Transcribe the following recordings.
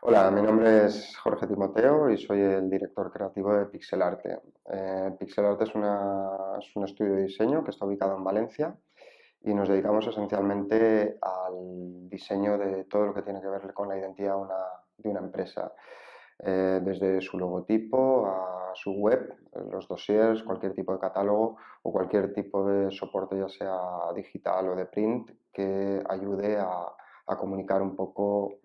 Hola, mi nombre es Jorge Timoteo y soy el director creativo de Pixelarte. Pixelarte es un estudio de diseño que está ubicado en Valencia y nos dedicamos esencialmente al diseño de todo lo que tiene que ver con la identidad de una empresa. Desde su logotipo a su web, los dossiers, cualquier tipo de catálogo o cualquier tipo de soporte, ya sea digital o de print, que ayude a comunicar un poco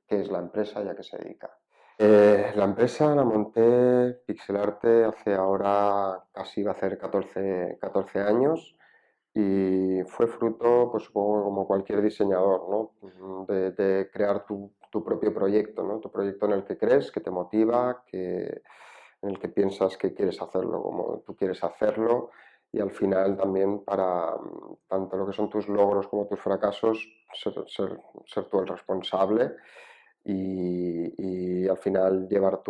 qué es la empresa y a qué se dedica. La empresa la monté Pixelarte hace ahora casi va a hacer 14 años y fue fruto, pues supongo, como cualquier diseñador, ¿no? De crear tu propio proyecto, ¿no? Tu proyecto en el que crees, que te motiva, en el que piensas que quieres hacerlo como tú quieres hacerlo y al final también para tanto lo que son tus logros como tus fracasos, ser tú el responsable y al final llevar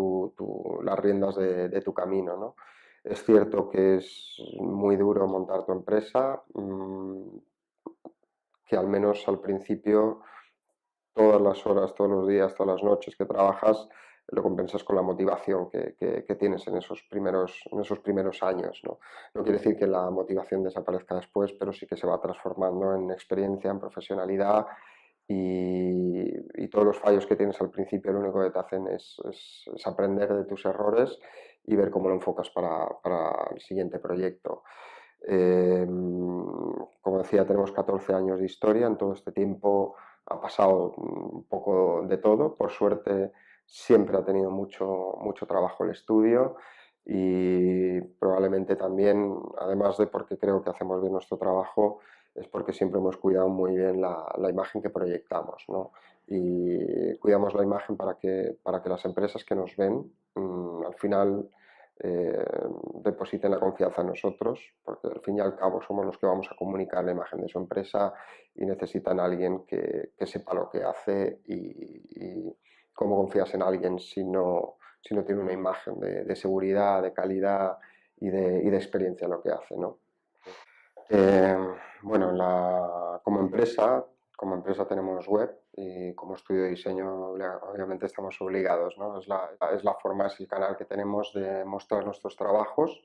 las riendas de tu camino, ¿no? Es cierto que es muy duro montar tu empresa, que al menos al principio todas las horas, todos los días, todas las noches que trabajas, lo compensas con la motivación que tienes en esos primeros años, ¿no? No quiere decir que la motivación desaparezca después, pero sí que se va transformando en experiencia, en profesionalidad y todos los fallos que tienes al principio lo único que te hacen es aprender de tus errores y ver cómo lo enfocas para el siguiente proyecto. Como decía, tenemos 14 años de historia. En todo este tiempo ha pasado un poco de todo. Por suerte, siempre ha tenido mucho trabajo el estudio y probablemente también, además de porque creo que hacemos bien nuestro trabajo, es porque siempre hemos cuidado muy bien la imagen que proyectamos, ¿no? Y cuidamos la imagen para que las empresas que nos ven, al final eh, depositen la confianza en nosotros, porque al fin y al cabo somos los que vamos a comunicar la imagen de su empresa y necesitan a alguien que sepa lo que hace y cómo confías en alguien si no tiene una imagen de seguridad, de calidad y de experiencia en lo que hace, ¿no? Eh, bueno, como empresa tenemos web y como estudio de diseño obviamente estamos obligados, ¿no? Es la forma, es el canal que tenemos de mostrar nuestros trabajos,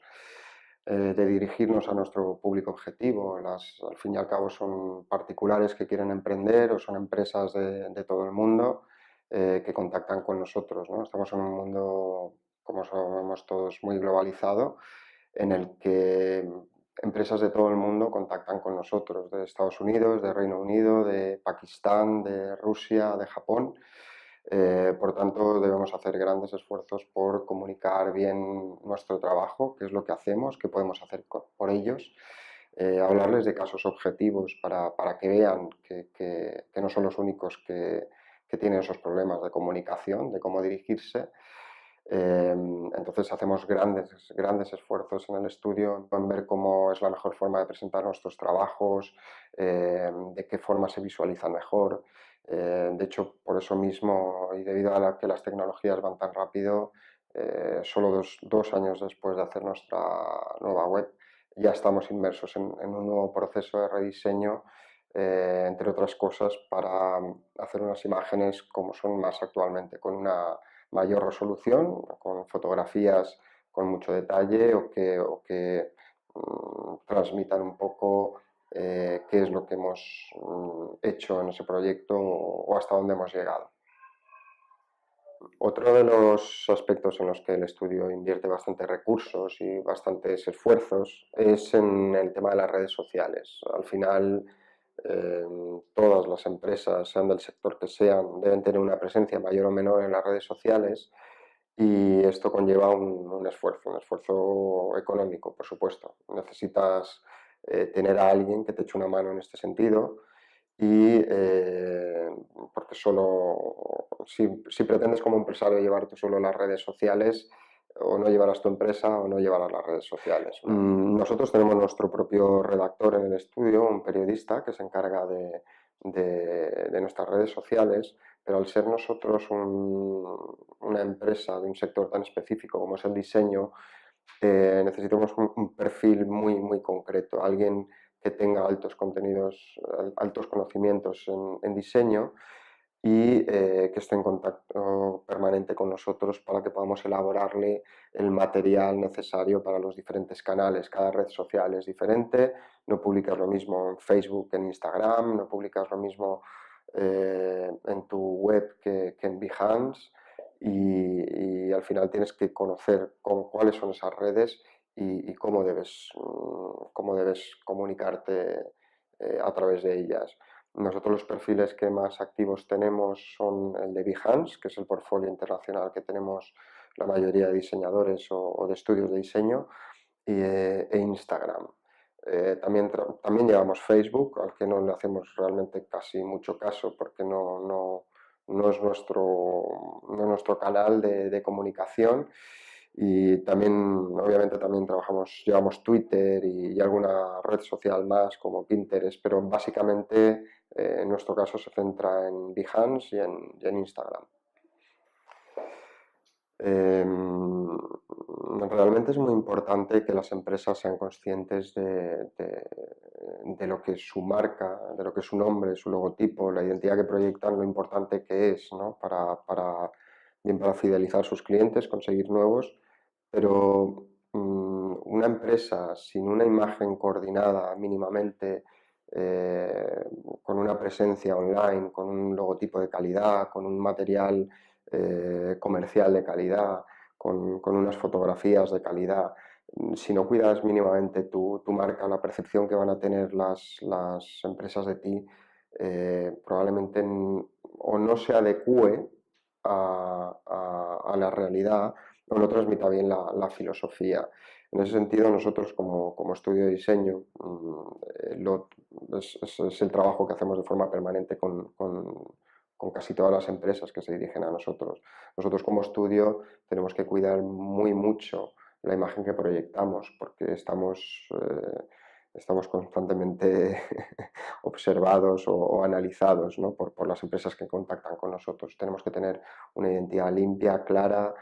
de dirigirnos a nuestro público objetivo. Al fin y al cabo son particulares que quieren emprender o son empresas de todo el mundo que contactan con nosotros, ¿no? Estamos en un mundo, como somos todos, muy globalizado en el que empresas de todo el mundo contactan con nosotros, de Estados Unidos, de Reino Unido, de Pakistán, de Rusia, de Japón. Por tanto, debemos hacer grandes esfuerzos por comunicar bien nuestro trabajo, qué es lo que hacemos, qué podemos hacer por ellos, hablarles de casos objetivos para que vean que no son los únicos que tienen esos problemas de comunicación, de cómo dirigirse. Entonces hacemos grandes esfuerzos en el estudio en ver cómo es la mejor forma de presentar nuestros trabajos, de qué forma se visualiza mejor. De hecho, por eso mismo y debido a que las tecnologías van tan rápido, solo dos años después de hacer nuestra nueva web, ya estamos inmersos en un nuevo proceso de rediseño, entre otras cosas, para hacer unas imágenes como son más actualmente, con una mayor resolución, con fotografías con mucho detalle o que transmitan un poco qué es lo que hemos hecho en ese proyecto o hasta dónde hemos llegado. Otro de los aspectos en los que el estudio invierte bastantes recursos y bastantes esfuerzos es en el tema de las redes sociales. Al final, eh, todas las empresas, sean del sector que sean, deben tener una presencia mayor o menor en las redes sociales y esto conlleva un esfuerzo económico, por supuesto. Necesitas tener a alguien que te eche una mano en este sentido y porque si pretendes como empresario llevar tú solo las redes sociales, o no llevarás tu empresa o no llevarás las redes sociales. Nosotros tenemos nuestro propio redactor en el estudio, un periodista que se encarga de nuestras redes sociales, pero al ser nosotros una empresa de un sector tan específico como es el diseño, necesitamos un perfil muy concreto, alguien que tenga altos conocimientos en diseño y que esté en contacto permanente con nosotros para que podamos elaborarle el material necesario para los diferentes canales. Cada red social es diferente, no publicas lo mismo en Facebook que en Instagram, no publicas lo mismo en tu web que en Behance y al final tienes que conocer cuáles son esas redes y cómo debes comunicarte a través de ellas. Nosotros los perfiles que más activos tenemos son el de Behance, que es el portfolio internacional que tenemos la mayoría de diseñadores o de estudios de diseño, e Instagram. También llevamos Facebook, al que no le hacemos realmente casi mucho caso porque no es nuestro canal de comunicación. Y también, obviamente, también llevamos Twitter y alguna red social más como Pinterest, pero básicamente en nuestro caso se centra en Behance y en Instagram. Realmente es muy importante que las empresas sean conscientes de lo que es su marca, de lo que es su nombre, su logotipo, la identidad que proyectan, lo importante que es, ¿no? Bien para fidelizar a sus clientes, conseguir nuevos, pero una empresa sin una imagen coordinada mínimamente, eh, con una presencia online, con un logotipo de calidad, con un material comercial de calidad, con unas fotografías de calidad. Si no cuidas mínimamente tu marca, la percepción que van a tener las empresas de ti, probablemente o no se adecue a la realidad o no transmita bien la filosofía. En ese sentido, nosotros como estudio de diseño, es el trabajo que hacemos de forma permanente con casi todas las empresas que se dirigen a nosotros. Nosotros como estudio tenemos que cuidar muy mucho la imagen que proyectamos porque estamos constantemente observados o analizados, ¿no? por las empresas que contactan con nosotros. Tenemos que tener una identidad limpia, clara,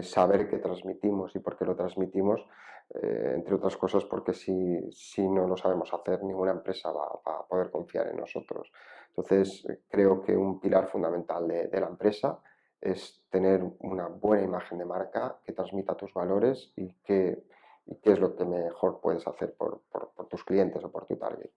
saber qué transmitimos y por qué lo transmitimos, entre otras cosas porque si no lo sabemos hacer, ninguna empresa va a poder confiar en nosotros. Entonces, creo que un pilar fundamental de la empresa es tener una buena imagen de marca que transmita tus valores y qué es lo que mejor puedes hacer por tus clientes o por tu target.